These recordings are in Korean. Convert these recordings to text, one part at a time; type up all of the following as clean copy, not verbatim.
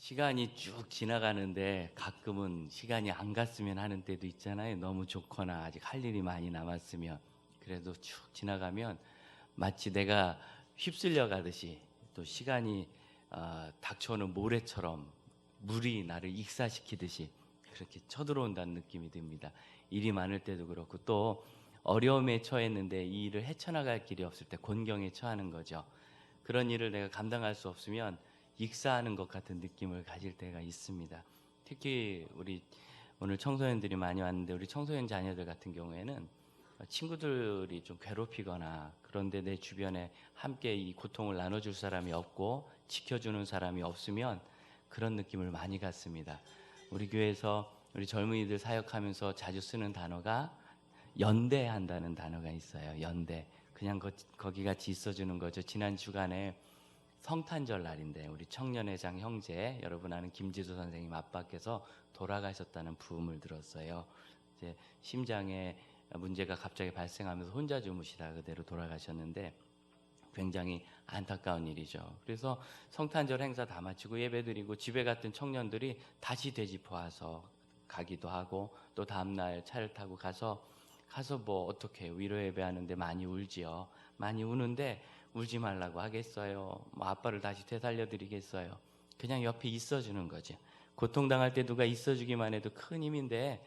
시간이 쭉 지나가는데 가끔은 시간이 안 갔으면 하는 때도 있잖아요. 너무 좋거나 아직 할 일이 많이 남았으면. 그래도 쭉 지나가면 마치 내가 휩쓸려 가듯이 또 시간이 닥쳐오는 모래처럼 물이 나를 익사시키듯이 그렇게 쳐들어온다는 느낌이 듭니다. 일이 많을 때도 그렇고 또 어려움에 처했는데 이 일을 헤쳐나갈 길이 없을 때 곤경에 처하는 거죠. 그런 일을 내가 감당할 수 없으면 익사하는 것 같은 느낌을 가질 때가 있습니다. 특히 우리 오늘 청소년들이 많이 왔는데 우리 청소년 자녀들 같은 경우에는 친구들이 좀 괴롭히거나 그런데 내 주변에 함께 이 고통을 나눠줄 사람이 없고 지켜주는 사람이 없으면 그런 느낌을 많이 갖습니다. 우리 교회에서 우리 젊은이들 사역하면서 자주 쓰는 단어가 연대한다는 단어가 있어요. 연대. 그냥 거기 같이 있어주는 거죠. 지난 주간에 성탄절 날인데 우리 청년회장 형제 여러분 아는 김지수 선생님 아빠께서 돌아가셨다는 부음을 들었어요. 이제 심장에 문제가 갑자기 발생하면서 혼자 주무시다가 그대로 돌아가셨는데 굉장히 안타까운 일이죠. 그래서 성탄절 행사 다 마치고 예배드리고 집에 갔던 청년들이 다시 되짚어 와서 가기도 하고 또 다음날 차를 타고 가서 뭐 어떻게 위로 예배하는데 많이 울지요. 많이 우는데 울지 말라고 하겠어요. 뭐 아빠를 다시 되살려 드리겠어요. 그냥 옆에 있어주는 거지. 고통당할 때 누가 있어주기만 해도 큰 힘인데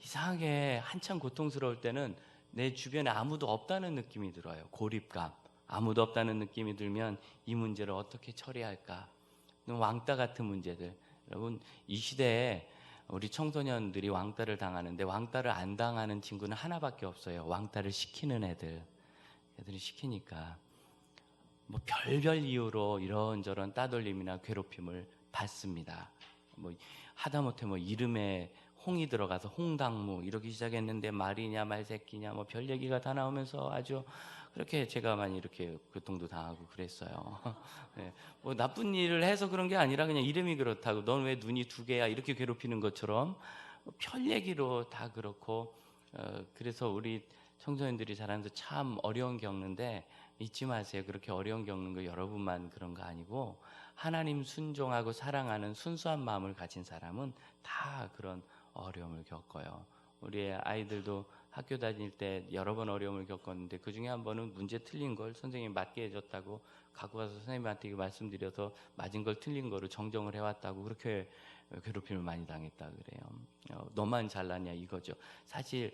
이상하게 한참 고통스러울 때는 내 주변에 아무도 없다는 느낌이 들어요. 고립감. 아무도 없다는 느낌이 들면 이 문제를 어떻게 처리할까? 왕따 같은 문제들. 여러분 이 시대에 우리 청소년들이 왕따를 당하는데 왕따를 안 당하는 친구는 하나밖에 없어요. 왕따를 시키는 애들이 시키니까 뭐 별별 이유로 이런저런 따돌림이나 괴롭힘을 받습니다. 뭐 하다못해 뭐 이름에 홍이 들어가서 홍당무 이러기 시작했는데 말이냐 말새끼냐 뭐 별 얘기가 다 나오면서 아주 그렇게 제가 많이 이렇게 고통도 당하고 그랬어요. 네, 뭐 나쁜 일을 해서 그런 게 아니라 그냥 이름이 그렇다고 넌 왜 눈이 두 개야 이렇게 괴롭히는 것처럼 별 얘기로 다 그렇고 그래서 우리 청소년들이 자라면서 참 어려움 겪는데 잊지 마세요. 그렇게 어려움 겪는 거 여러분만 그런 거 아니고 하나님 순종하고 사랑하는 순수한 마음을 가진 사람은 다 그런 어려움을 겪어요. 우리 아이들도 학교 다닐 때 여러 번 어려움을 겪었는데 그 중에 한 번은 문제 틀린 걸 선생님이 맞게 해줬다고 갖고 가서 선생님한테 말씀드려서 맞은 걸 틀린 거를 정정을 해왔다고 그렇게 괴롭힘을 많이 당했다 그래요. 너만 잘났냐 이거죠. 사실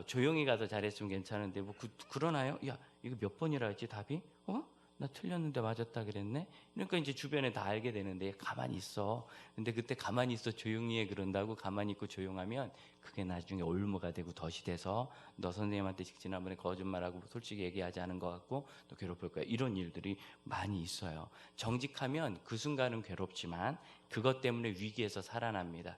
조용히 가서 잘했으면 괜찮은데 뭐 그러나요? 야 이거 몇 번이라 했지 답이? 나 틀렸는데 맞았다 그랬네. 그러니까 이제 주변에 다 알게 되는데 가만히 있어. 근데 그때 가만히 있어 조용히 해 그런다고 가만히 있고 조용하면 그게 나중에 올무가 되고 덫이 돼서 너 선생님한테 지난번에 거짓말하고 솔직히 얘기하지 않은 것 같고 또 괴롭힐 거야. 이런 일들이 많이 있어요. 정직하면 그 순간은 괴롭지만 그것 때문에 위기에서 살아납니다.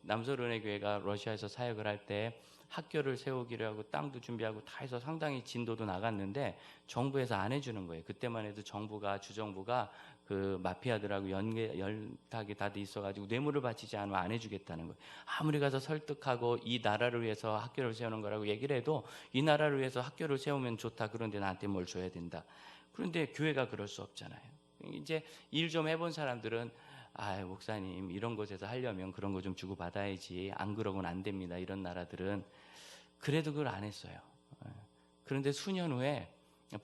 남서론의 교회가 러시아에서 사역을 할 때 학교를 세우기로 하고 땅도 준비하고 다 해서 상당히 진도도 나갔는데 정부에서 안 해주는 거예요. 그때만 해도 주정부가 그 마피아들하고 연탁이 다 돼 있어가지고 뇌물을 바치지 않으면 안 해주겠다는 거예요. 아무리 가서 설득하고 이 나라를 위해서 학교를 세우는 거라고 얘기를 해도 이 나라를 위해서 학교를 세우면 좋다. 그런데 나한테 뭘 줘야 된다. 그런데 교회가 그럴 수 없잖아요. 이제 일 좀 해본 사람들은 목사님 이런 곳에서 하려면 그런 거 좀 주고 받아야지. 안 그러고는 안 됩니다. 이런 나라들은 그래도 그걸 안 했어요. 그런데 수년 후에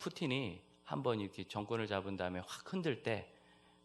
푸틴이 한번 이렇게 정권을 잡은 다음에 확 흔들 때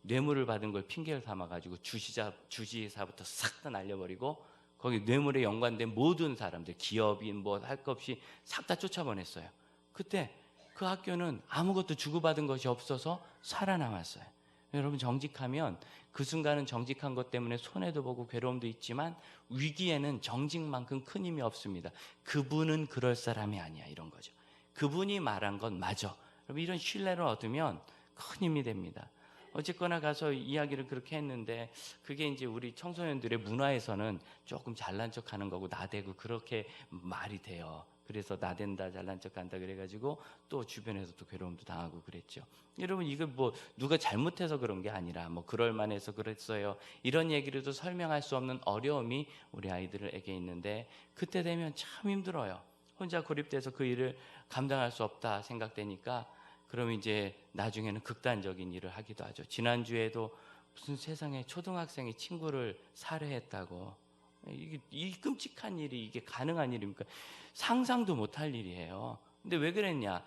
뇌물을 받은 걸 핑계를 삼아가지고 주지사부터 싹 다 날려버리고 거기 뇌물에 연관된 모든 사람들 기업인 뭐 할 것 없이 싹 다 쫓아보냈어요. 그때 그 학교는 아무것도 주고받은 것이 없어서 살아남았어요. 여러분 정직하면 그 순간은 정직한 것 때문에 손해도 보고 괴로움도 있지만 위기에는 정직만큼 큰 힘이 없습니다. 그분은 그럴 사람이 아니야 이런 거죠. 그분이 말한 건 맞아. 여러분 이런 신뢰를 얻으면 큰 힘이 됩니다. 어쨌거나 가서 이야기를 그렇게 했는데 그게 이제 우리 청소년들의 문화에서는 조금 잘난 척하는 거고 나대고 그렇게 말이 돼요. 그래서 나댄다 잘난 척한다 그래가지고 또 주변에서 또 괴로움도 당하고 그랬죠. 여러분 이거 뭐 누가 잘못해서 그런 게 아니라 뭐 그럴 만해서 그랬어요. 이런 얘기로도 설명할 수 없는 어려움이 우리 아이들에게 있는데 그때 되면 참 힘들어요. 혼자 고립돼서 그 일을 감당할 수 없다 생각되니까 그럼 이제 나중에는 극단적인 일을 하기도 하죠. 지난주에도 무슨 세상에 초등학생이 친구를 살해했다고. 이게 이 끔찍한 일이 이게 가능한 일입니까? 상상도 못할 일이에요. 근데 왜 그랬냐?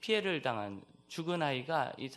피해를 당한 죽은 아이가 이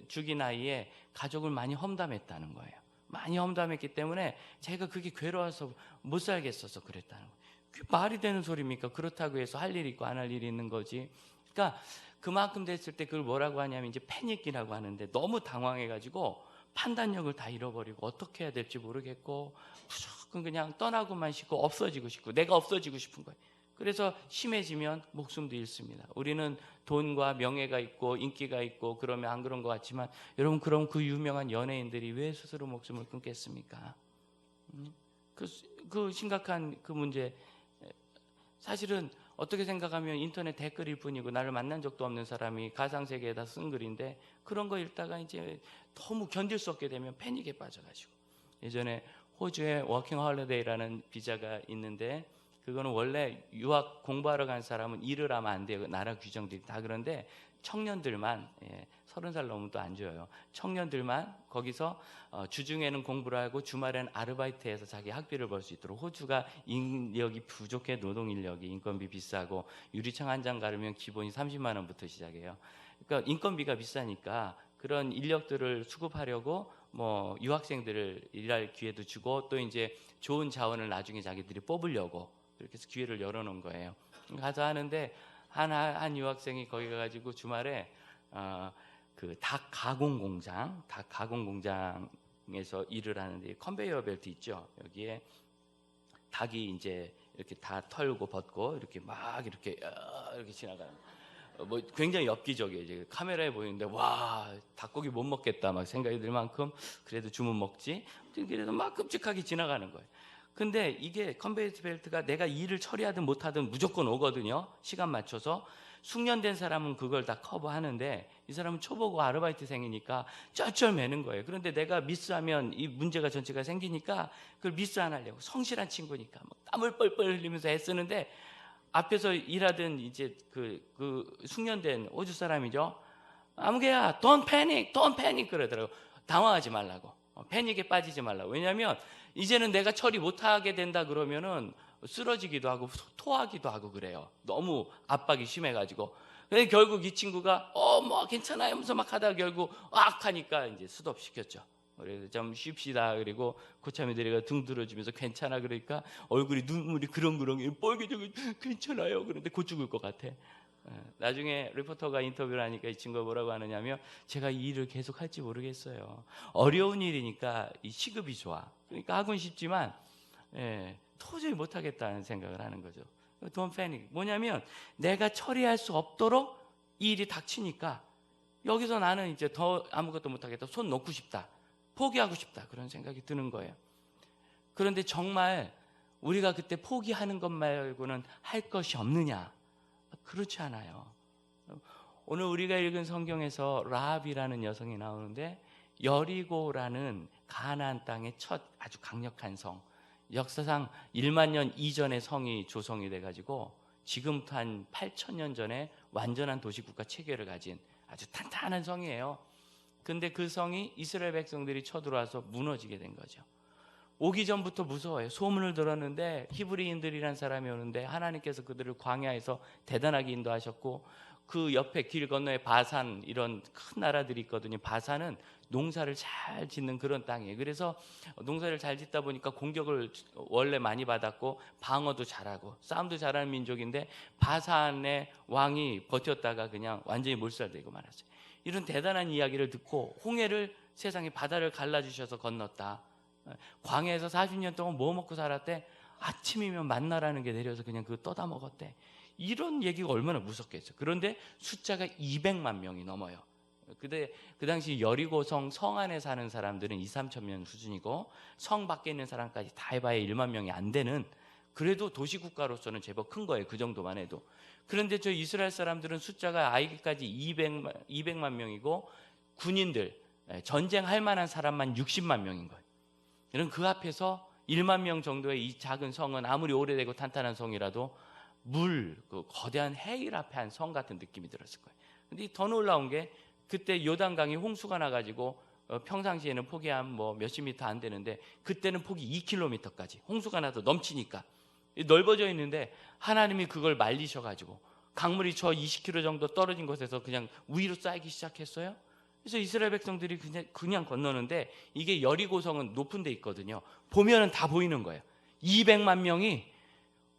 죽인 아이의 가족을 많이 험담했다는 거예요. 많이 험담했기 때문에 제가 그게 괴로워서 못 살겠어서 그랬다는 거예요. 그게 말이 되는 소리입니까? 그렇다고 해서 할 일이 있고 안 할 일이 있는 거지. 그러니까 그만큼 됐을 때 그걸 뭐라고 하냐면 이제 패닉이라고 하는데, 너무 당황해가지고 판단력을 다 잃어버리고 어떻게 해야 될지 모르겠고 무조건 그냥 떠나고만 싶고 없어지고 싶고 내가 없어지고 싶은 거예요. 그래서 심해지면 목숨도 잃습니다. 우리는 돈과 명예가 있고 인기가 있고 그러면 안 그런 것 같지만, 여러분, 그럼 그 유명한 연예인들이 왜 스스로 목숨을 끊겠습니까? 그 심각한 그 문제, 사실은 어떻게 생각하면 인터넷 댓글일 뿐이고 나를 만난 적도 없는 사람이 가상세계에다 쓴 글인데, 그런 거 읽다가 이제 너무 견딜 수 없게 되면 패닉에 빠져가지고, 예전에 호주에 워킹 홀리데이라는 비자가 있는데, 그거는 원래 유학 공부하러 간 사람은 일을 하면 안 돼요. 나라 규정들이 다 그런데 청년들만, 30살 넘으면 또 안 줘요. 청년들만 거기서 주중에는 공부를 하고 주말에는 아르바이트해서 자기 학비를 벌 수 있도록. 호주가 인력이 부족해, 노동 인력이, 인건비 비싸고 유리창 한 장 가르면 기본이 30만 원부터 시작해요. 그러니까 인건비가 비싸니까 그런 인력들을 수급하려고 뭐 유학생들을 일할 기회도 주고, 또 이제 좋은 자원을 나중에 자기들이 뽑으려고 그렇게 해서 기회를 열어놓은 거예요. 가서 하는데 한 유학생이 거기 가가지고 주말에 그 닭 가공 공장에서 일을 하는데, 컨베이어 벨트 있죠. 여기에 닭이 이제 이렇게 다 털고 벗고 이렇게 막 이렇게 지나가는, 뭐 굉장히 엽기적이에요. 이제 카메라에 보이는데 와, 닭고기 못 먹겠다 막 생각이 들 만큼 그래도 주면 먹지. 그래도 막 끔찍하게 지나가는 거예요. 근데 이게 컨베이어 벨트가 내가 일을 처리하든 못하든 무조건 오거든요. 시간 맞춰서. 숙련된 사람은 그걸 다 커버하는데, 이 사람은 초보고 아르바이트생이니까 쩔쩔매는 거예요. 그런데 내가 미스하면 이 문제가 전체가 생기니까 그걸 미스 안 하려고, 성실한 친구니까 막 땀을 뻘뻘 흘리면서 애쓰는데, 앞에서 일하던 이제 그 숙련된 호주 사람이죠. 아무개야, don't panic 그러더라고. 당황하지 말라고. 패닉에 빠지지 말라고. 왜냐하면 이제는 내가 처리 못하게 된다 그러면은 쓰러지기도 하고 토하기도 하고 그래요. 너무 압박이 심해가지고. 그래서 결국 이 친구가 뭐 괜찮아요 하면서 막 하다가 결국 하니까 이제 스톱 시켰죠. 그래서 좀 쉽시다. 그리고 고참이들이가 등 들어주면서 괜찮아 그러니까 얼굴이 눈물이 그렁그렁 빨개져. 괜찮아요. 그런데 곧 죽을 것 같아. 나중에 리포터가 인터뷰를 하니까 이 친구가 뭐라고 하느냐면, 제가 이 일을 계속 할지 모르겠어요. 어려운 일이니까 이 시급이 좋아. 그러니까 하고는 싶지만 도저히 못하겠다는 생각을 하는 거죠. Don't panic. 뭐냐면 내가 처리할 수 없도록 이 일이 닥치니까 여기서 나는 이제 더 아무것도 못하겠다. 손 놓고 싶다. 포기하고 싶다. 그런 생각이 드는 거예요. 그런데 정말 우리가 그때 포기하는 것 말고는 할 것이 없느냐? 그렇지 않아요. 오늘 우리가 읽은 성경에서 라합이라는 여성이 나오는데, 여리고라는 가나안 땅의 첫 아주 강력한 성, 역사상 1만 년 이전의 성이 조성이 돼가지고 지금부터 한 8,000년 전에 완전한 도시국가 체계를 가진 아주 탄탄한 성이에요. 근데 그 성이 이스라엘 백성들이 쳐들어와서 무너지게 된 거죠. 오기 전부터 무서워요. 소문을 들었는데 히브리인들이란 사람이 오는데 하나님께서 그들을 광야에서 대단하게 인도하셨고, 그 옆에 길 건너에 바산, 이런 큰 나라들이 있거든요. 바산은 농사를 잘 짓는 그런 땅이에요. 그래서 농사를 잘 짓다 보니까 공격을 원래 많이 받았고 방어도 잘하고 싸움도 잘하는 민족인데, 바산의 왕이 버텼다가 그냥 완전히 몰살되고 말았어요. 이런 대단한 이야기를 듣고 홍해를, 세상에 바다를 갈라주셔서 건넜다. 광야에서 40년 동안 뭐 먹고 살았대? 아침이면 만나라는 게 내려서 그냥 그거 떠다 먹었대. 이런 얘기가 얼마나 무섭겠어요. 그런데 숫자가 200만 명이 넘어요. 근데 그 당시 여리고성 성 안에 사는 사람들은 2, 3천 명 수준이고, 성 밖에 있는 사람까지 다 해봐야 1만 명이 안 되는, 그래도 도시국가로서는 제법 큰 거예요. 그 정도만 해도. 그런데 저 이스라엘 사람들은 숫자가 아이기까지 200만 명이고, 군인들, 전쟁할 만한 사람만 60만 명인 거예요. 이런 그 앞에서 1만 명 정도의 이 작은 성은 아무리 오래되고 탄탄한 성이라도 그 거대한 해일 앞에 한 성 같은 느낌이 들었을 거예요. 근데 더 놀라운 게, 그때 요단강이 홍수가 나가지고 평상시에는 폭이 한 뭐 몇십 미터 안 되는데 그때는 폭이 2km까지 홍수가 나도 넘치니까 넓어져 있는데 하나님이 그걸 말리셔가지고 강물이 저 20km 정도 떨어진 곳에서 그냥 위로 쌓이기 시작했어요. 그래서 이스라엘 백성들이 그냥 건너는데 이게 여리고성은 높은 데 있거든요. 보면은 다 보이는 거예요. 200만 명이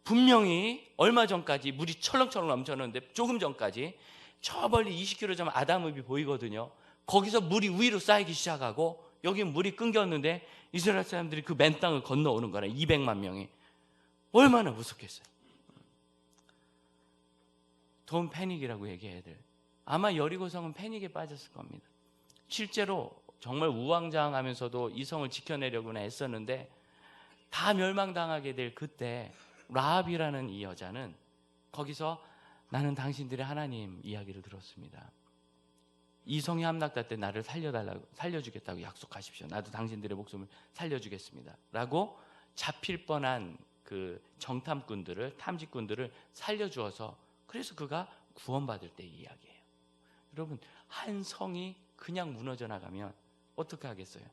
분명히 얼마 전까지 물이 철렁철렁 넘쳤는데 조금 전까지 저 멀리 20km 전 아담읍이 보이거든요. 거기서 물이 위로 쌓이기 시작하고 여기 물이 끊겼는데 이스라엘 사람들이 그 맨 땅을 건너오는 거라. 200만 명이 얼마나 무섭겠어요. 돈 패닉이라고 얘기해야 돼. 아마 여리고성은 패닉에 빠졌을 겁니다. 실제로 정말 우왕좌왕하면서도 이 성을 지켜내려고는 애썼는데 다 멸망당하게 될 그때 라합이라는 이 여자는 거기서 나는 당신들의 하나님 이야기를 들었습니다. 이 성이 함락될 때 나를 살려주겠다고 약속하십시오. 나도 당신들의 목숨을 살려주겠습니다. 라고 잡힐 뻔한 그 정탐꾼들을, 탐지꾼들을 살려주어서 그래서 그가 구원받을 때 이야기예요. 여러분, 한 성이 그냥 무너져 나가면 어떻게 하겠어요?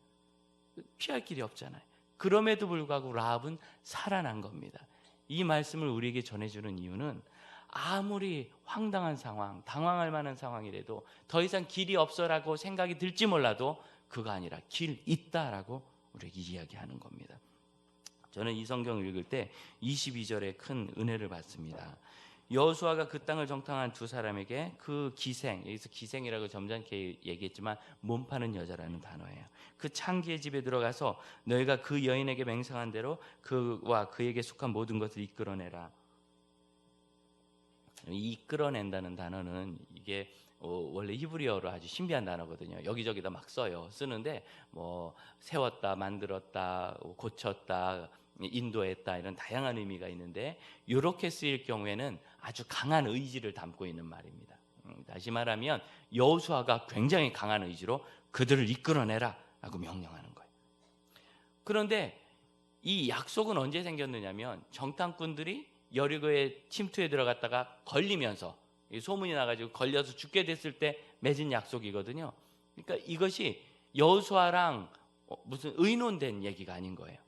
피할 길이 없잖아요. 그럼에도 불구하고 라합은 살아난 겁니다. 이 말씀을 우리에게 전해주는 이유는 아무리 황당한 상황, 당황할 만한 상황이라도 더 이상 길이 없어라고 생각이 들지 몰라도 그가 아니라 길 있다라고 우리에게 이야기하는 겁니다. 저는 이 성경을 읽을 때 22절에 큰 은혜를 받습니다. 여호수아가 그 땅을 정탐한 두 사람에게 그 기생, 여기서 기생이라고 점잖게 얘기했지만 몸 파는 여자라는 단어예요. 그 창기의 집에 들어가서 너희가 그 여인에게 맹세한 대로 그와 그에게 속한 모든 것을 이끌어내라. 이끌어낸다는 단어는 이게 원래 히브리어로 아주 신비한 단어거든요. 여기저기다 막 쓰는데 뭐 세웠다, 만들었다, 고쳤다, 인도했다 이런 다양한 의미가 있는데 이렇게 쓰일 경우에는 아주 강한 의지를 담고 있는 말입니다. 다시 말하면 여호수아가 굉장히 강한 의지로 그들을 이끌어내라 라고 명령하는 거예요. 그런데 이 약속은 언제 생겼느냐면 정탐꾼들이 여리고의 침투에 들어갔다가 걸리면서 소문이 나가지고 걸려서 죽게 됐을 때 맺은 약속이거든요. 그러니까 이것이 여호수아랑 무슨 의논된 얘기가 아닌 거예요.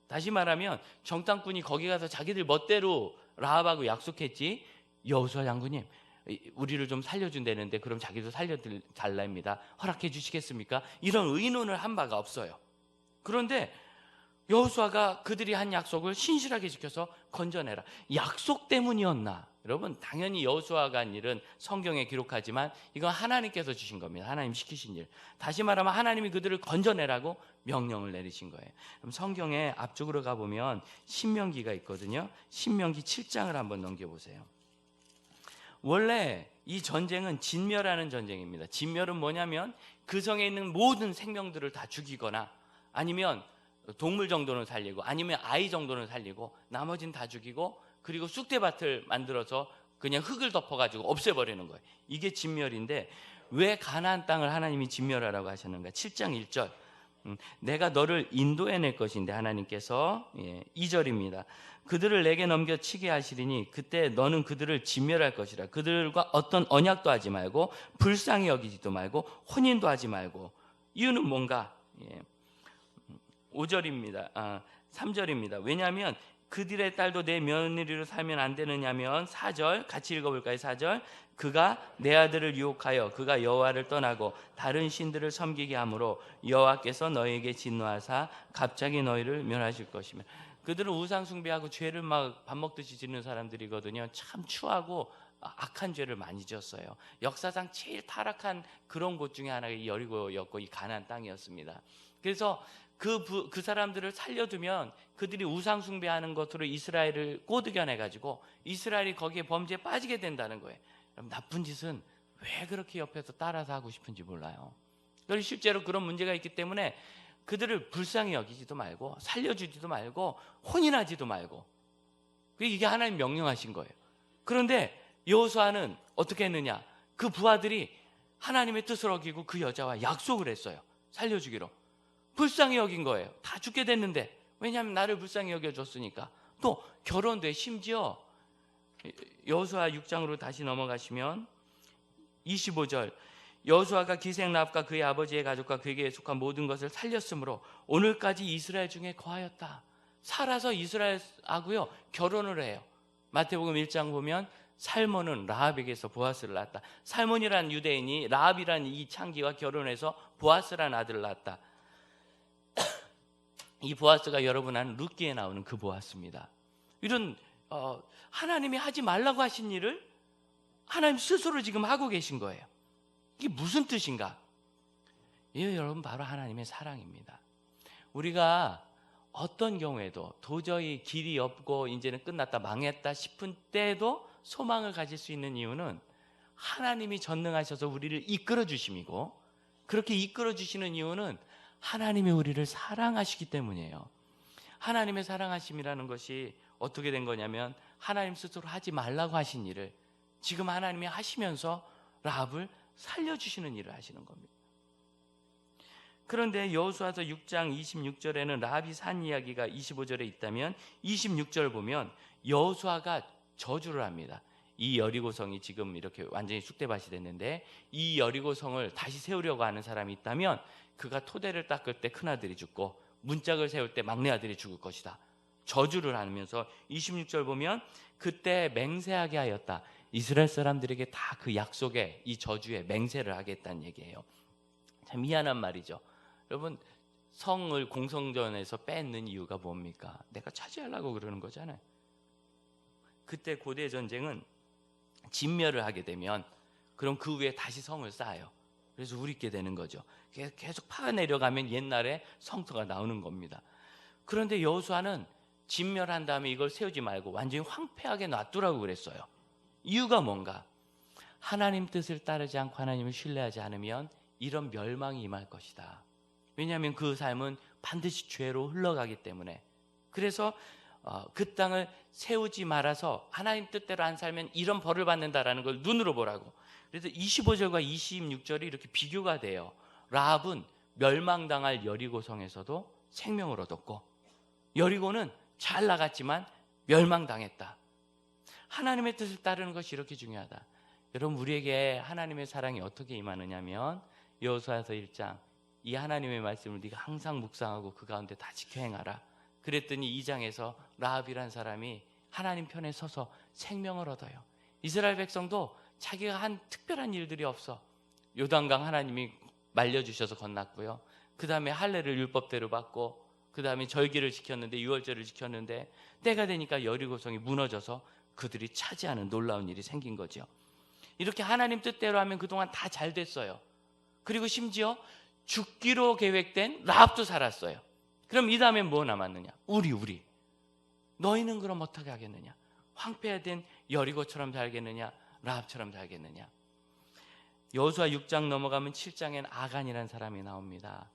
다시 말하면 정탐꾼이 거기 가서 자기들 멋대로 라합하고 약속했지, 여호수아 장군님 우리를 좀 살려준다는데 그럼 자기도 살려달랍니다. 허락해 주시겠습니까? 이런 의논을 한 바가 없어요. 그런데 여호수아가 그들이 한 약속을 신실하게 지켜서 건져내라. 약속 때문이었나? 여러분, 당연히 여호수아가 한 일은 성경에 기록하지만 이건 하나님께서 주신 겁니다. 하나님 시키신 일. 다시 말하면 하나님이 그들을 건져내라고 명령을 내리신 거예요. 그럼 성경에 앞쪽으로 가보면 신명기가 있거든요. 신명기 7장을 한번 넘겨보세요. 원래 이 전쟁은 진멸하는 전쟁입니다. 진멸은 뭐냐면 그 성에 있는 모든 생명들을 다 죽이거나 아니면 동물 정도는 살리고 아니면 아이 정도는 살리고 나머지는 다 죽이고 그리고 쑥대밭을 만들어서 그냥 흙을 덮어가지고 없애버리는 거예요. 이게 진멸인데 왜 가나안 땅을 하나님이 진멸하라고 하셨는가? 7장 1절 내가 너를 인도해낼 것인데 하나님께서 2절입니다. 그들을 내게 넘겨치게 하시리니 그때 너는 그들을 진멸할 것이라. 그들과 어떤 언약도 하지 말고 불쌍히 여기지도 말고 혼인도 하지 말고. 이유는 뭔가? 5절입니다. 3절입니다. 왜냐하면 그들의 딸도 내 며느리로 살면 안 되느냐면 4절 같이 읽어볼까요? 4절 그가 내 아들을 유혹하여 그가 여호와를 떠나고 다른 신들을 섬기게 하므로 여호와께서 너희에게 진노하사 갑자기 너희를 멸하실 것이며. 그들은 우상 숭배하고 죄를 막 밥 먹듯이 짓는 사람들이거든요. 참 추하고 악한 죄를 많이 지었어요. 역사상 제일 타락한 그런 곳 중에 하나가 이 여리고였고 이 가나안 땅이었습니다. 그래서 그 사람들을 살려두면 그들이 우상 숭배하는 것으로 이스라엘을 꼬드겨내가지고 이스라엘이 거기에 범죄에 빠지게 된다는 거예요. 그럼 나쁜 짓은 왜 그렇게 옆에서 따라서 하고 싶은지 몰라요. 그리고 실제로 그런 문제가 있기 때문에 그들을 불쌍히 여기지도 말고 살려주지도 말고 혼인하지도 말고 이게 하나님 명령하신 거예요. 그런데 여호수아는 어떻게 했느냐? 그 부하들이 하나님의 뜻을 어기고 그 여자와 약속을 했어요. 살려주기로. 불쌍히 여긴 거예요. 다 죽게 됐는데. 왜냐하면 나를 불쌍히 여겨줬으니까. 또 결혼도 해. 심지어 여호수아 6장으로 다시 넘어가시면 25절 여호수아가 기생 라합과 그의 아버지의 가족과 그에게 속한 모든 것을 살렸으므로 오늘까지 이스라엘 중에 거하였다. 살아서 이스라엘하고요 결혼을 해요. 마태복음 1장 보면 살몬은 라합에게서 보아스를 낳았다. 살몬이라는 유대인이 라합이라는 이 창기와 결혼해서 보아스라는 아들을 낳았다. 이 보아스가 여러분 아는 룻기에 나오는 그 보아스입니다. 이런 하나님이 하지 말라고 하신 일을 하나님 스스로 지금 하고 계신 거예요. 이게 무슨 뜻인가? 이게 여러분 바로 하나님의 사랑입니다. 우리가 어떤 경우에도 도저히 길이 없고 이제는 끝났다 망했다 싶은 때에도 소망을 가질 수 있는 이유는 하나님이 전능하셔서 우리를 이끌어 주심이고, 그렇게 이끌어 주시는 이유는 하나님이 우리를 사랑하시기 때문이에요. 하나님의 사랑하심이라는 것이 어떻게 된 거냐면 하나님 스스로 하지 말라고 하신 일을 지금 하나님이 하시면서 라합을 살려주시는 일을 하시는 겁니다. 그런데 여호수아서 6장 26절에는 라합이 산 이야기가 25절에 있다면 26절 보면 여호수아가 저주를 합니다. 이 여리고성이 지금 이렇게 완전히 쑥대밭이 됐는데 이 여리고성을 다시 세우려고 하는 사람이 있다면 그가 토대를 닦을 때 큰아들이 죽고 문짝을 세울 때 막내아들이 죽을 것이다. 저주를 하면서 26절 보면 그때 맹세하게 하였다. 이스라엘 사람들에게 다 그 약속에 이 저주에 맹세를 하겠다는 얘기예요. 참 미안한 말이죠. 여러분 성을 공성전에서 뺏는 이유가 뭡니까? 내가 차지하려고 그러는 거잖아요. 그때 고대 전쟁은 진멸을 하게 되면 그럼 그 위에 다시 성을 쌓아요. 그래서 우리께 되는 거죠. 계속 파내려가면 옛날에 성터가 나오는 겁니다. 그런데 여호수아는 진멸한 다음에 이걸 세우지 말고 완전히 황폐하게 놔두라고 그랬어요. 이유가 뭔가? 하나님 뜻을 따르지 않고 하나님을 신뢰하지 않으면 이런 멸망이 임할 것이다. 왜냐하면 그 삶은 반드시 죄로 흘러가기 때문에. 그래서 그 땅을 세우지 말아서 하나님 뜻대로 안 살면 이런 벌을 받는다라는 걸 눈으로 보라고. 그래서 25절과 26절이 이렇게 비교가 돼요. 라합은 멸망당할 여리고성에서도 생명을 얻었고 여리고는 잘 나갔지만 멸망당했다. 하나님의 뜻을 따르는 것이 이렇게 중요하다. 여러분 우리에게 하나님의 사랑이 어떻게 임하느냐면 여호수아서 1장 이 하나님의 말씀을 네가 항상 묵상하고 그 가운데 다 지켜 행하라. 그랬더니 2장에서 라합이란 사람이 하나님 편에 서서 생명을 얻어요. 이스라엘 백성도 자기가 한 특별한 일들이 없어. 요단강 하나님이 말려주셔서 건넜고요. 그 다음에 할례를 율법대로 받고 그 다음에 절기를 지켰는데 유월절을 지켰는데 때가 되니까 여리고성이 무너져서 그들이 차지하는 놀라운 일이 생긴 거죠. 이렇게 하나님 뜻대로 하면 그동안 다 잘 됐어요. 그리고 심지어 죽기로 계획된 라합도 살았어요. 그럼 이 다음에 뭐 남았느냐? 우리 너희는 그럼 어떻게 하겠느냐? 황폐화된 여리고처럼 살겠느냐? 라합처럼 살겠느냐? 여호수아 6장 넘어가면 7장엔 아간이라는 사람이 나옵니다.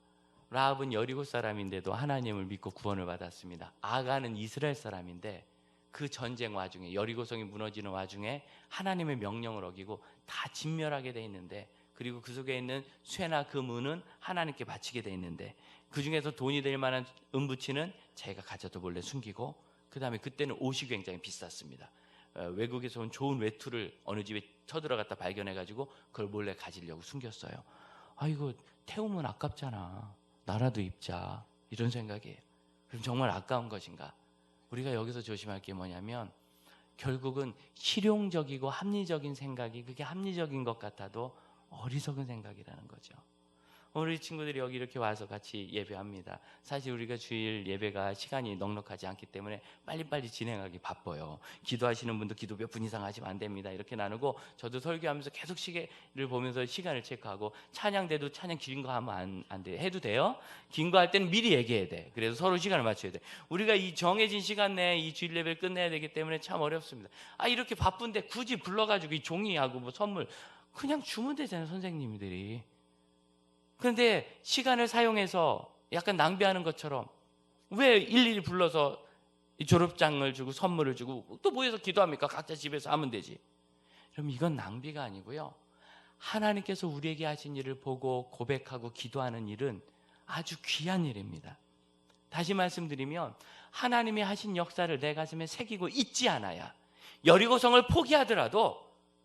라합은 여리고 사람인데도 하나님을 믿고 구원을 받았습니다. 아간은 이스라엘 사람인데 그 전쟁 와중에 여리고성이 무너지는 와중에 하나님의 명령을 어기고 다 진멸하게 돼 있는데, 그리고 그 속에 있는 쇠나 금은은 하나님께 바치게 돼 있는데 그 중에서 돈이 될 만한 은부치는 자기가 가져도 몰래 숨기고, 그 다음에 그때는 옷이 굉장히 비쌌습니다. 외국에서 온 좋은 외투를 어느 집에 쳐들어갔다 발견해가지고 그걸 몰래 가지려고 숨겼어요. 아, 이거 태우면 아깝잖아, 나라도 입자, 이런 생각이에요. 그럼 정말 아까운 것인가? 우리가 여기서 조심할 게 뭐냐면 결국은 실용적이고 합리적인 생각이 그게 합리적인 것 같아도 어리석은 생각이라는 거죠. 우리 친구들이 여기 이렇게 와서 같이 예배합니다. 사실 우리가 주일 예배가 시간이 넉넉하지 않기 때문에 빨리빨리 진행하기 바빠요. 기도하시는 분도 기도 몇 분 이상 하시면 안 됩니다. 이렇게 나누고 저도 설교하면서 계속 시계를 보면서 시간을 체크하고, 찬양대도 찬양 긴 거 하면 안 돼. 해도 돼요. 긴 거 할 때는 미리 얘기해야 돼. 그래서 서로 시간을 맞춰야 돼. 우리가 이 정해진 시간 내에 이 주일 예배를 끝내야 되기 때문에 참 어렵습니다. 이렇게 바쁜데 굳이 불러가지고 이 종이하고 뭐 선물 그냥 주면 되잖아요, 선생님들이. 그런데 시간을 사용해서 약간 낭비하는 것처럼 왜 일일이 불러서 졸업장을 주고 선물을 주고 또 모여서 기도합니까? 각자 집에서 하면 되지. 그럼 이건 낭비가 아니고요, 하나님께서 우리에게 하신 일을 보고 고백하고 기도하는 일은 아주 귀한 일입니다. 다시 말씀드리면 하나님이 하신 역사를 내 가슴에 새기고 잊지 않아야, 여리고성을 포기하더라도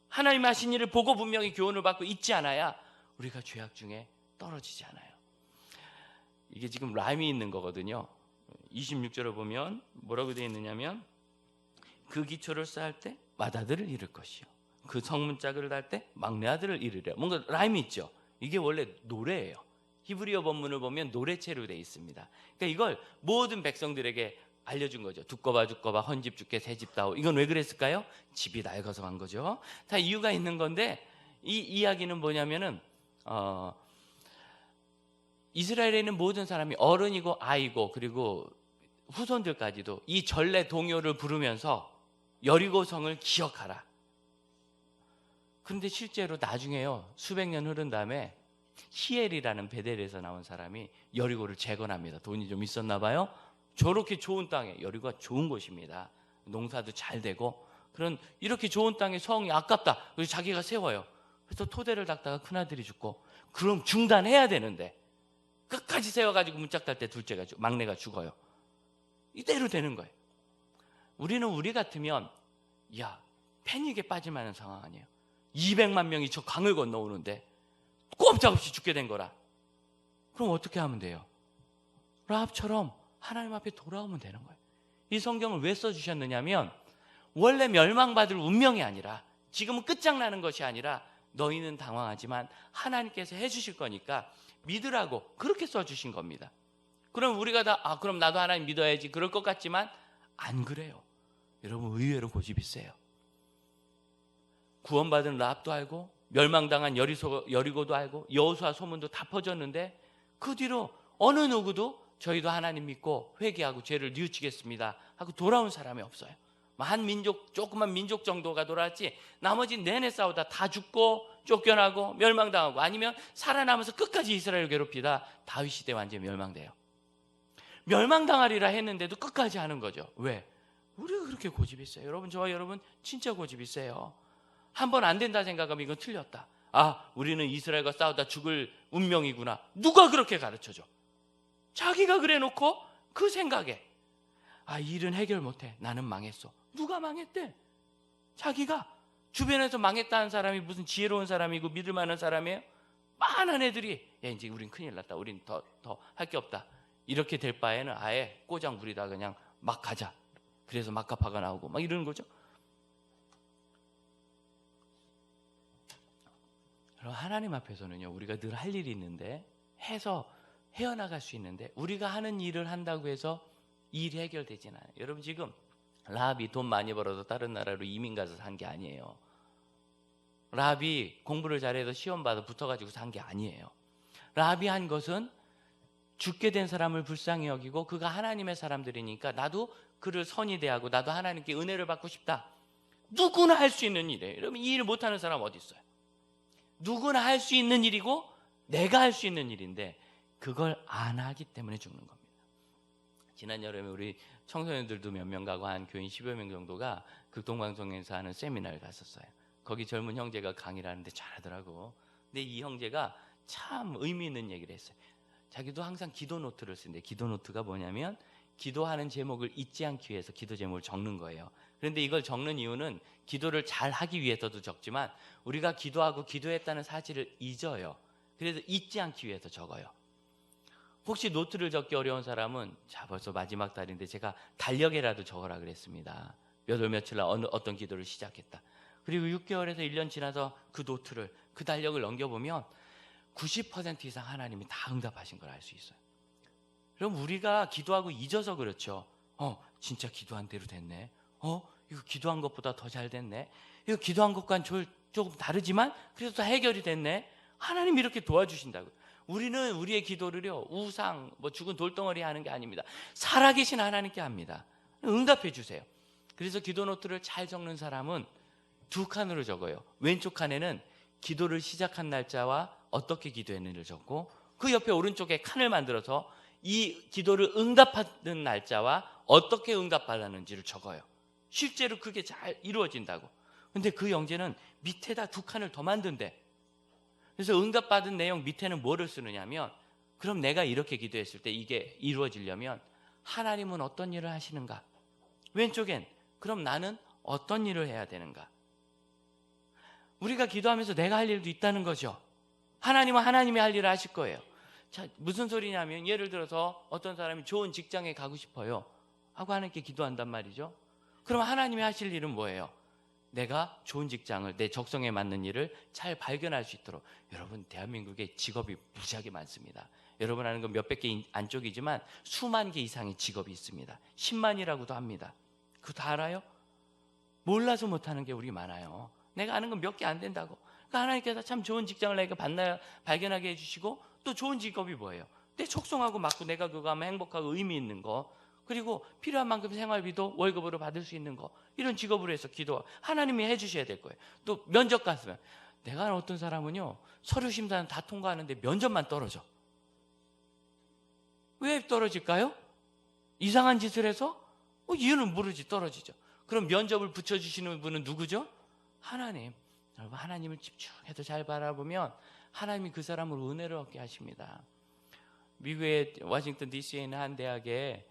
하나님이 하신 일을 보고 분명히 교훈을 받고 잊지 않아야 우리가 죄악 중에 떨어지지 않아요. 이게 지금 라임이 있는 거거든요. 26절을 보면 뭐라고 되어 있느냐면 그 기초를 쌓을 때 맏아들을 잃을 것이요 그 성문짝을 달 때 막내 아들을 잃으려. 뭔가 라임이 있죠. 이게 원래 노래예요. 히브리어 본문을 보면 노래체로 되어 있습니다. 그러니까 이걸 모든 백성들에게 알려준 거죠. 두꺼봐 두꺼봐 헌집 주께 새집 다오. 이건 왜 그랬을까요? 집이 낡아서 간 거죠. 다 이유가 있는 건데 이 이야기는 뭐냐면은 이스라엘에 있는 모든 사람이 어른이고 아이고 그리고 후손들까지도 이 전래 동요를 부르면서 여리고성을 기억하라. 그런데 실제로 나중에요, 수백 년 흐른 다음에 히엘이라는 베델에서 나온 사람이 여리고를 재건합니다. 돈이 좀 있었나 봐요. 저렇게 좋은 땅에, 여리고가 좋은 곳입니다. 농사도 잘 되고 그런 이렇게 좋은 땅에 성이 아깝다. 그래서 자기가 세워요. 그래서 토대를 닦다가 큰아들이 죽고, 그럼 중단해야 되는데 끝까지 세워가지고 문짝 달 때 막내가 죽어요. 이대로 되는 거예요. 우리는 우리 같으면 패닉에 빠질 만한 상황 아니에요. 200만 명이 저 강을 건너오는데 꼼짝없이 죽게 된 거라. 그럼 어떻게 하면 돼요? 라합처럼 하나님 앞에 돌아오면 되는 거예요. 이 성경을 왜 써주셨느냐면 원래 멸망받을 운명이 아니라, 지금은 끝장나는 것이 아니라 너희는 당황하지만 하나님께서 해주실 거니까 믿으라고 그렇게 써주신 겁니다. 그럼 우리가 다 그럼 나도 하나님 믿어야지 그럴 것 같지만 안 그래요. 여러분, 의외로 고집이 세요. 구원받은 라합도 알고 멸망당한 여리고도 알고 여호수아 소문도 다 퍼졌는데 그 뒤로 어느 누구도 저희도 하나님 믿고 회개하고 죄를 뉘우치겠습니다 하고 돌아온 사람이 없어요. 한 민족, 조그만 민족 정도가 돌아왔지 나머지 내내 싸우다 다 죽고 쫓겨나고 멸망당하고, 아니면 살아남아서 끝까지 이스라엘을 괴롭히다 다윗 시대 완전히 멸망돼요. 멸망당하리라 했는데도 끝까지 하는 거죠. 왜? 우리가 그렇게 고집이 있어요. 여러분, 저와 여러분 진짜 고집이 있어요. 한 번 안 된다 생각하면 이건 틀렸다. 우리는 이스라엘과 싸우다 죽을 운명이구나. 누가 그렇게 가르쳐줘? 자기가 그래 놓고 그 생각에 이 일은 해결 못해. 나는 망했어. 누가 망했대? 자기가. 주변에서 망했다는 사람이 무슨 지혜로운 사람이고 믿을 만한 사람이에요? 많은 애들이 이제 우린 큰일 났다. 우린 더 할 게 없다. 이렇게 될 바에는 아예 꼬장 부리다 그냥 막 가자. 그래서 막가파가 나오고 막 이러는 거죠. 하나님 앞에서는요, 우리가 늘 할 일이 있는데 해서 헤어나갈 수 있는데, 우리가 하는 일을 한다고 해서 일이 해결되지는 않아요. 여러분, 지금 라합이 돈 많이 벌어서 다른 나라로 이민 가서 산 게 아니에요. 라합이 공부를 잘해서 시험 받아 붙어가지고 산 게 아니에요. 라합이 한 것은 죽게 된 사람을 불쌍히 여기고 그가 하나님의 사람들이니까 나도 그를 선히 대하고 나도 하나님께 은혜를 받고 싶다. 누구나 할 수 있는 일이에요. 여러분, 이 일을 못하는 사람 어디 있어요? 누구나 할 수 있는 일이고 내가 할 수 있는 일인데 그걸 안 하기 때문에 죽는 겁니다. 지난 여름에 우리 청소년들도 몇 명 가고 한 교인 10여 명 정도가 극동방송에서 하는 세미나를 갔었어요. 거기 젊은 형제가 강의를 하는데 잘하더라고. 근데 이 형제가 참 의미 있는 얘기를 했어요. 자기도 항상 기도 노트를 쓰는데, 기도 노트가 뭐냐면 기도하는 제목을 잊지 않기 위해서 기도 제목을 적는 거예요. 그런데 이걸 적는 이유는 기도를 잘 하기 위해서도 적지만 우리가 기도하고 기도했다는 사실을 잊어요. 그래서 잊지 않기 위해서 적어요. 혹시 노트를 적기 어려운 사람은 벌써 마지막 달인데 제가 달력에라도 적어라 그랬습니다. 몇 월 며칠 날 어떤 기도를 시작했다. 그리고 6개월에서 1년 지나서 그 노트를, 그 달력을 넘겨보면 90% 이상 하나님이 다 응답하신 걸 알 수 있어요. 그럼 우리가 기도하고 잊어서 그렇죠. 진짜 기도한 대로 됐네. 이거 기도한 것보다 더 잘 됐네. 이거 기도한 것과는 조금 다르지만 그래도 다 해결이 됐네. 하나님이 이렇게 도와주신다고요. 우리는 우리의 기도를요, 우상, 죽은 돌덩어리 하는 게 아닙니다. 살아계신 하나님께 합니다. 응답해 주세요. 그래서 기도 노트를 잘 적는 사람은 2칸으로 적어요. 왼쪽 칸에는 기도를 시작한 날짜와 어떻게 기도했는지를 적고, 그 옆에 오른쪽에 칸을 만들어서 이 기도를 응답하는 날짜와 어떻게 응답받았는지를 적어요. 실제로 그게 잘 이루어진다고. 근데 그 형제는 밑에다 2칸을 더 만든대. 그래서 응답받은 내용 밑에는 뭐를 쓰느냐면, 그럼 내가 이렇게 기도했을 때 이게 이루어지려면 하나님은 어떤 일을 하시는가? 왼쪽엔 그럼 나는 어떤 일을 해야 되는가? 우리가 기도하면서 내가 할 일도 있다는 거죠. 하나님은 하나님이 할 일을 하실 거예요. 자, 무슨 소리냐면 예를 들어서 어떤 사람이 좋은 직장에 가고 싶어요 하고 하나님께 기도한단 말이죠. 그럼 하나님이 하실 일은 뭐예요? 내가 좋은 직장을, 내 적성에 맞는 일을 잘 발견할 수 있도록. 여러분, 대한민국에 직업이 무지하게 많습니다. 여러분 아는 건 몇백 개 안쪽이지만 수만 개 이상의 직업이 있습니다. 10만이라고도 합니다. 그거 다 알아요? 몰라서 못하는 게 우리 많아요. 내가 아는 건 몇 개 안 된다고. 그러니까 하나님께서 참 좋은 직장을 내가 발견하게 해주시고, 또 좋은 직업이 뭐예요? 내 적성하고 맞고 내가 그거 하면 행복하고 의미 있는 거, 그리고 필요한 만큼 생활비도 월급으로 받을 수 있는 거, 이런 직업으로 해서 기도 하나님이 해주셔야 될 거예요. 또 면접 갔으면, 내가 아는 어떤 사람은요 서류 심사는 다 통과하는데 면접만 떨어져. 왜 떨어질까요? 이상한 짓을 해서? 이유는 모르지, 떨어지죠. 그럼 면접을 붙여주시는 분은 누구죠? 하나님. 여러분, 하나님을 집중해서 잘 바라보면 하나님이 그 사람으로 은혜를 얻게 하십니다. 미국의 워싱턴 DC에 있는 한 대학에,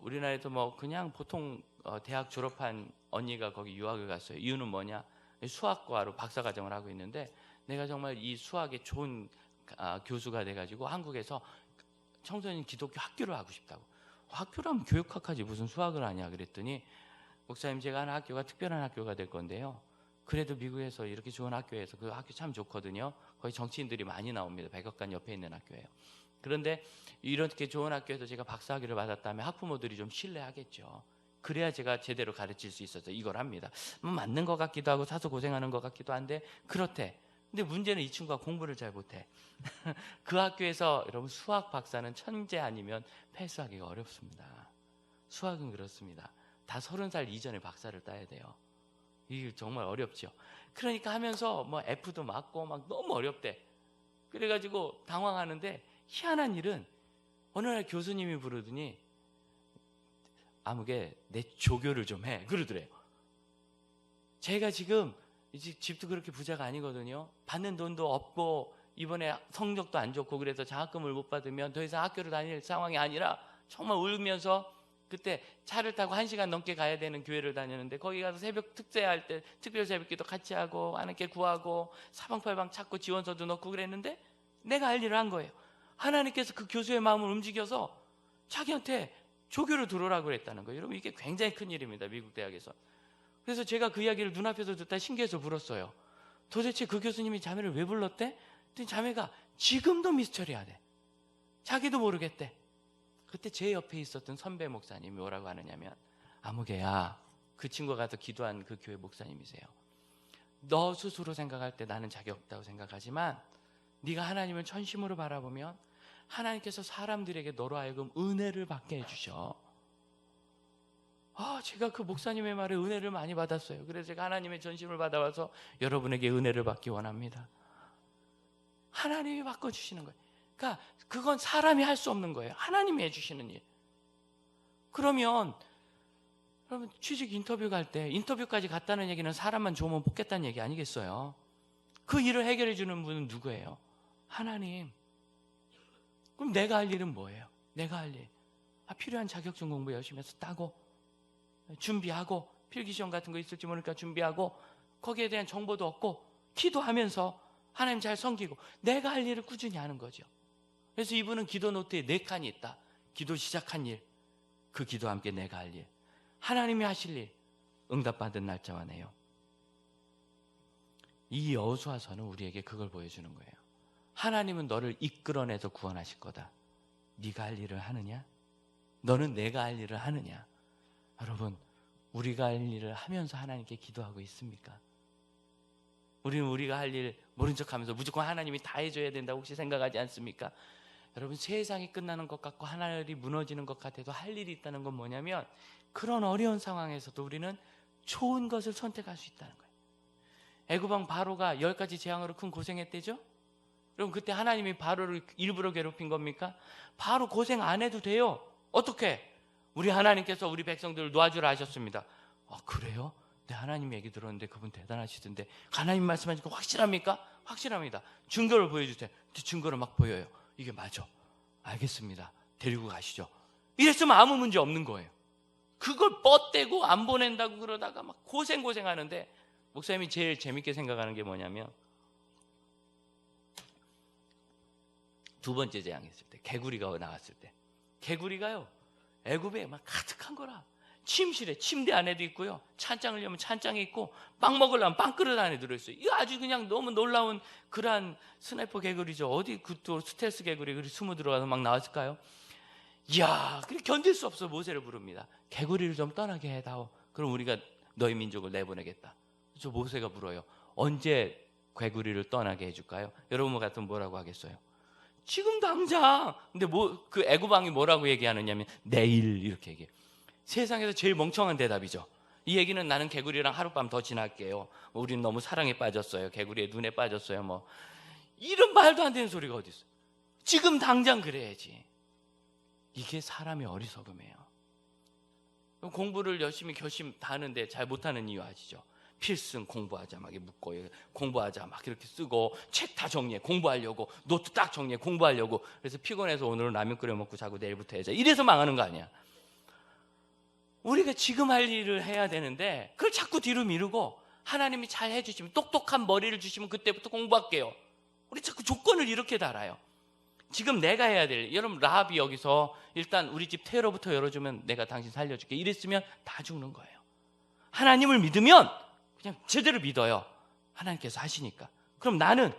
우리나라에도 뭐 그냥 보통 대학 졸업한 언니가 거기 유학을 갔어요. 이유는 뭐냐? 수학과로 박사과정을 하고 있는데, 내가 정말 이 수학에 좋은 교수가 돼가지고 한국에서 청소년 기독교 학교를 하고 싶다고. 학교라면 교육학하지 무슨 수학을 하냐 그랬더니, 목사님, 제가 하는 학교가 특별한 학교가 될 건데요, 그래도 미국에서 이렇게 좋은 학교에서, 그 학교 참 좋거든요. 거기 정치인들이 많이 나옵니다. 백악관 옆에 있는 학교예요. 그런데 이렇게 좋은 학교에서 제가 박사학위를 받았다면 학부모들이 좀 신뢰하겠죠. 그래야 제가 제대로 가르칠 수 있어서 이걸 합니다. 맞는 것 같기도 하고 사서 고생하는 것 같기도 한데 그렇대. 근데 문제는 이 친구가 공부를 잘 못해. 그 학교에서 여러분, 수학 박사는 천재 아니면 패스하기가 어렵습니다. 수학은 그렇습니다. 다 30살 이전에 박사를 따야 돼요. 이게 정말 어렵죠. 그러니까 하면서 뭐 F도 맞고 막 너무 어렵대. 그래가지고 당황하는데, 희한한 일은 어느 날 교수님이 부르더니, 아무개 내 조교를 좀 해 그러더래요. 제가 지금 이제 집도 그렇게 부자가 아니거든요. 받는 돈도 없고 이번에 성적도 안 좋고, 그래서 장학금을 못 받으면 더 이상 학교를 다닐 상황이 아니라 정말 울면서, 그때 차를 타고 1시간 넘게 가야 되는 교회를 다녔는데, 거기 가서 새벽 특세할 때 특별 새벽기도 같이 하고 하나님께 구하고 사방팔방 찾고 지원서도 넣고 그랬는데, 내가 할 일을 한 거예요. 하나님께서 그 교수의 마음을 움직여서 자기한테 조교를 들어오라고 그랬다는 거예요. 여러분, 이게 굉장히 큰 일입니다, 미국 대학에서. 그래서 제가 그 이야기를 눈앞에서 듣다 신기해서 물었어요. 도대체 그 교수님이 자매를 왜 불렀대? 그랬더니 자매가 지금도 미스터리하대. 자기도 모르겠대. 그때 제 옆에 있었던 선배 목사님이 뭐라고 하느냐면, 아무개야, 그 친구가 가서 기도한 그 교회 목사님이세요. 너 스스로 생각할 때 나는 자격 없다고 생각하지만, 네가 하나님을 전심으로 바라보면 하나님께서 사람들에게 너로 하여금 은혜를 받게 해주셔. 제가 그 목사님의 말에 은혜를 많이 받았어요. 그래서 제가 하나님의 전심을 받아와서 여러분에게 은혜를 받기 원합니다. 하나님이 바꿔주시는 거예요. 그러니까 그건 사람이 할 수 없는 거예요. 하나님이 해주시는 일. 그러면 여러분, 취직 인터뷰 갈 때 인터뷰까지 갔다는 얘기는 사람만 좋으면 뽑겠다는 얘기 아니겠어요? 그 일을 해결해 주는 분은 누구예요? 하나님. 그럼 내가 할 일은 뭐예요? 내가 할 일, 필요한 자격증 공부 열심히 해서 따고, 준비하고, 필기시험 같은 거 있을지 모르니까 준비하고, 거기에 대한 정보도 얻고, 기도하면서 하나님 잘 섬기고, 내가 할 일을 꾸준히 하는 거죠. 그래서 이분은 기도 노트에 4칸이 있다. 기도 시작한 일, 그 기도와 함께 내가 할 일, 하나님이 하실 일, 응답받은 날짜와 내용. 이 여호수아서는 우리에게 그걸 보여주는 거예요. 하나님은 너를 이끌어내서 구원하실 거다. 네가 할 일을 하느냐? 너는 내가 할 일을 하느냐? 여러분, 우리가 할 일을 하면서 하나님께 기도하고 있습니까? 우리는 우리가 할 일 모른 척하면서 무조건 하나님이 다 해줘야 된다고 혹시 생각하지 않습니까? 여러분, 세상이 끝나는 것 같고 하늘이 무너지는 것 같아도 할 일이 있다는 건 뭐냐면, 그런 어려운 상황에서도 우리는 좋은 것을 선택할 수 있다는 거예요. 애굽왕 바로가 10가지 재앙으로 큰 고생했대죠? 그럼 그때 하나님이 바로를 일부러 괴롭힌 겁니까? 바로 고생 안 해도 돼요. 어떻게? 우리 하나님께서 우리 백성들을 놓아주라 하셨습니다. 그래요? 네, 하나님 얘기 들었는데 그분 대단하시던데 하나님 말씀하시니까 확실합니까? 확실합니다. 증거를 보여주세요. 증거를 막 보여요. 이게 맞아. 알겠습니다. 데리고 가시죠. 이랬으면 아무 문제 없는 거예요. 그걸 뻗대고 안 보낸다고 그러다가 막 고생하는데, 목사님이 제일 재밌게 생각하는 게 뭐냐면, 두 번째 재앙했을 때, 개구리가 나왔을 때, 개구리가요 애굽에 막 가득한 거라. 침실에, 침대 안에도 있고요, 찬장을 열면 찬장에 있고, 빵 먹으려면 빵그릇 안에 들어있어요. 이거 아주 그냥 너무 놀라운 그러한 스나이퍼 개구리죠. 어디 그또 스텔스 개구리 그리 숨어 들어가서 막 나왔을까요? 이야, 그렇게 견딜 수 없어 모세를 부릅니다. 개구리를 좀 떠나게 해다오. 그럼 우리가 너희 민족을 내보내겠다. 저 모세가 물어요. 언제 개구리를 떠나게 해줄까요? 여러분 같으면 뭐라고 하겠어요? 지금 당장. 근데 그 애굽 왕이 뭐라고 얘기하느냐면 내일 이렇게 얘기해요. 세상에서 제일 멍청한 대답이죠. 이 얘기는 나는 개구리랑 하룻밤 더 지날게요. 우리는 너무 사랑에 빠졌어요. 개구리의 눈에 빠졌어요. 뭐 이런 말도 안 되는 소리가 어디 있어요? 지금 당장 그래야지. 이게 사람의 어리석음이에요. 공부를 열심히 결심 다 하는데 잘 못하는 이유 아시죠? 필승 공부하자 막 묻고, 공부하자 막 이렇게 쓰고, 책 다 정리해 공부하려고, 노트 딱 정리해 공부하려고. 그래서 피곤해서 오늘은 라면 끓여 먹고 자고 내일부터 해자. 이래서 망하는 거 아니야. 우리가 지금 할 일을 해야 되는데 그걸 자꾸 뒤로 미루고, 하나님이 잘 해주시면, 똑똑한 머리를 주시면 그때부터 공부할게요. 우리 자꾸 조건을 이렇게 달아요. 지금 내가 해야 될 일. 여러분, 라합이 여기서 일단 우리 집 테러부터 열어주면 내가 당신 살려줄게 이랬으면 다 죽는 거예요. 하나님을 믿으면 그냥 제대로 믿어요. 하나님께서 하시니까. 그럼 나는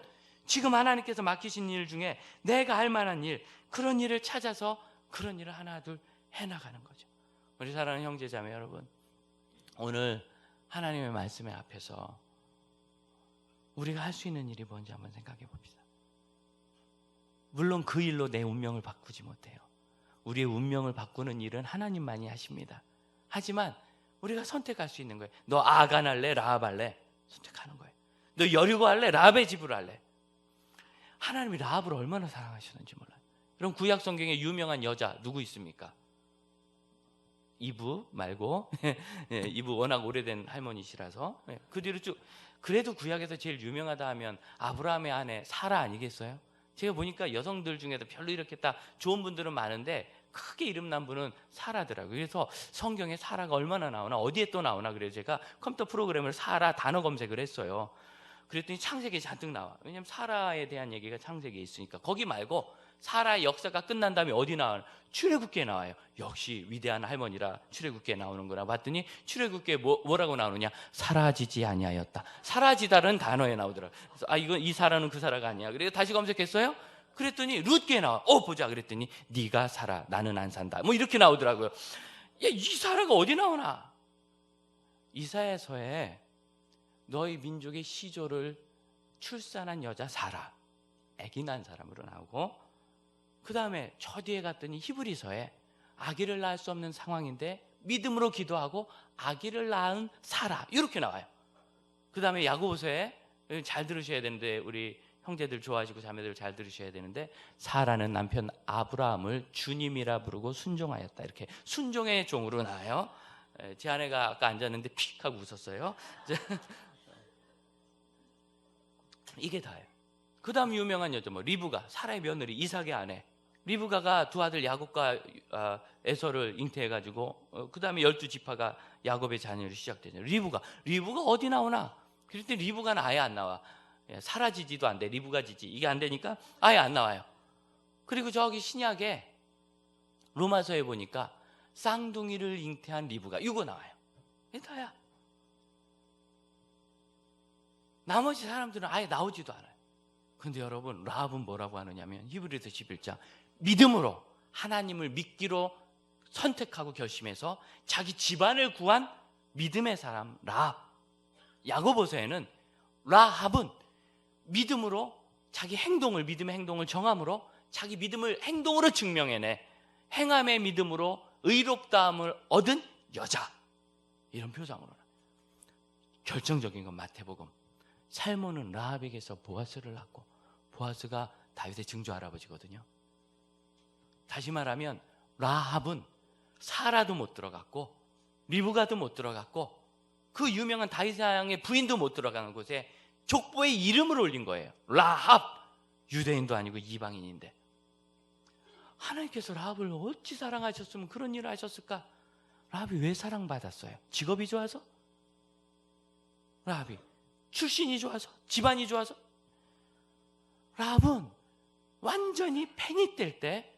지금 하나님께서 맡기신 일 중에 내가 할 만한 일, 그런 일을 찾아서 그런 일을 하나 둘 해나가는 거죠. 우리 사랑하는 형제자매 여러분, 오늘 하나님의 말씀의 앞에서 우리가 할 수 있는 일이 뭔지 한번 생각해 봅시다. 물론 그 일로 내 운명을 바꾸지 못해요. 우리의 운명을 바꾸는 일은 하나님만이 하십니다. 하지만 우리가 선택할 수 있는 거예요. 너 아간 할래? 라합 할래? 선택하는 거예요. 너 여리고 할래? 라합의 집으로 할래? 하나님이 라합을 얼마나 사랑하셨는지 몰라요. 그럼 구약 성경에 유명한 여자 누구 있습니까? 이브 말고 이브 워낙 오래된 할머니시라서 그 뒤로 쭉. 그래도 구약에서 제일 유명하다 하면 아브라함의 아내 사라 아니겠어요? 제가 보니까 여성들 중에도 별로 이렇게 딱 좋은 분들은 많은데 크게 이름난 분은 사라더라고요. 그래서 성경에 사라가 얼마나 나오나, 어디에 또 나오나, 그래서 제가 컴퓨터 프로그램을 사라 단어 검색을 했어요. 그랬더니 창세기에 잔뜩 나와. 왜냐면 사라에 대한 얘기가 창세기에 있으니까. 거기 말고 사라의 역사가 끝난 다음에 어디 나와요? 출애굽기에 나와요. 역시 위대한 할머니라 출애굽기에 나오는구나 봤더니, 출애굽기에 뭐라고 나오느냐? 사라지지 아니하였다. 사라지다라는 단어에 나오더라고요. 그래서 이건 이 사라는 그 사라가 아니야. 그래서 다시 검색했어요. 그랬더니 룻기에 나와. 보자. 그랬더니 네가 살아 나는 안 산다. 뭐 이렇게 나오더라고요. 야, 이 사라가 어디 나오나? 이사야서에 너희 민족의 시조를 출산한 여자 사라, 아기 난 사람으로 나오고, 그 다음에 저 뒤에 갔더니 히브리서에 아기를 낳을 수 없는 상황인데 믿음으로 기도하고 아기를 낳은 사라, 이렇게 나와요. 그 다음에 야고보서에, 잘 들으셔야 되는데, 우리 형제들 좋아하시고 자매들 잘 들으셔야 되는데, 사라는 남편 아브라함을 주님이라 부르고 순종하였다. 이렇게 순종의 종으로 나와요. 제 아내가 아까 앉았는데 픽 하고 웃었어요. 이게 다예요. 그 다음 유명한 여자 리브가, 사라의 며느리 이삭의 아내. 리브가가 두 아들 야곱과 에서를 잉태해가지고 그 다음에 12지파가 야곱의 자녀로 시작되죠. 리브가 어디 나오나? 그랬더니 리브가는 아예 안 나와. 사라지지도 안 돼. 리브가 지지 이게 안 되니까 아예 안 나와요. 그리고 저기 신약에 로마서에 보니까 쌍둥이를 잉태한 리브가, 이거 나와요. 이게 다야. 나머지 사람들은 아예 나오지도 않아요. 그런데 여러분, 라합은 뭐라고 하느냐면 히브리서 11장, 믿음으로 하나님을 믿기로 선택하고 결심해서 자기 집안을 구한 믿음의 사람 라합. 야고보서에는 라합은 믿음으로 자기 행동을, 믿음의 행동을 정함으로 자기 믿음을 행동으로 증명해내 행함의 믿음으로 의롭다함을 얻은 여자, 이런 표상으로. 결정적인 건 마태복음. 살몬은 라합에게서 보아스를 낳고, 보아스가 다윗의 증조 할아버지거든요. 다시 말하면 라합은 사라도 못 들어갔고 리브가도 못 들어갔고 그 유명한 다윗의 왕의 부인도 못 들어가는 곳에 족보의 이름을 올린 거예요. 라합. 유대인도 아니고 이방인인데 하나님께서 라합을 어찌 사랑하셨으면 그런 일을 하셨을까? 라합이 왜 사랑받았어요? 직업이 좋아서? 라합이 출신이 좋아서? 집안이 좋아서? 라합은 완전히 팬이 될 때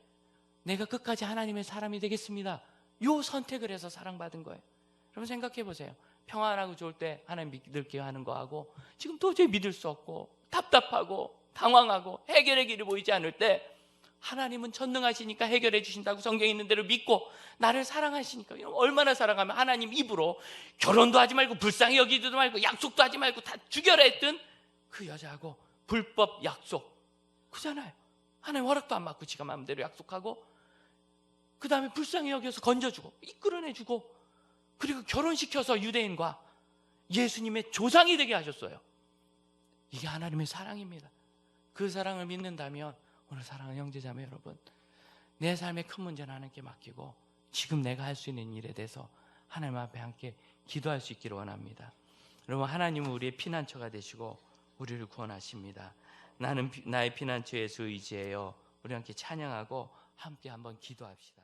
내가 끝까지 하나님의 사람이 되겠습니다. 요 선택을 해서 사랑받은 거예요. 여러분 생각해 보세요. 평안하고 좋을 때 하나님 믿을게요 하는 거하고 지금 도저히 믿을 수 없고 답답하고 당황하고 해결의 길이 보이지 않을 때 하나님은 전능하시니까 해결해 주신다고 성경에 있는 대로 믿고 나를 사랑하시니까, 얼마나 사랑하면 하나님 입으로 결혼도 하지 말고 불쌍히 여기지도 말고 약속도 하지 말고 다 죽여라 했던 그 여자하고 불법 약속 그잖아요. 하나님 허락도 안 받고 지가 마음대로 약속하고 그 다음에 불쌍히 여겨서 건져주고 이끌어내주고 그리고 결혼시켜서 유대인과 예수님의 조상이 되게 하셨어요. 이게 하나님의 사랑입니다. 그 사랑을 믿는다면 오늘 사랑하는 형제자매 여러분, 내 삶의 큰 문제는 하나님께 맡기고 지금 내가 할 수 있는 일에 대해서 하나님 앞에 함께 기도할 수 있기를 원합니다. 여러분, 하나님은 우리의 피난처가 되시고 우리를 구원하십니다. 나는 나의 피난처 예수 의지해요. 우리 함께 찬양하고 함께 한번 기도합시다.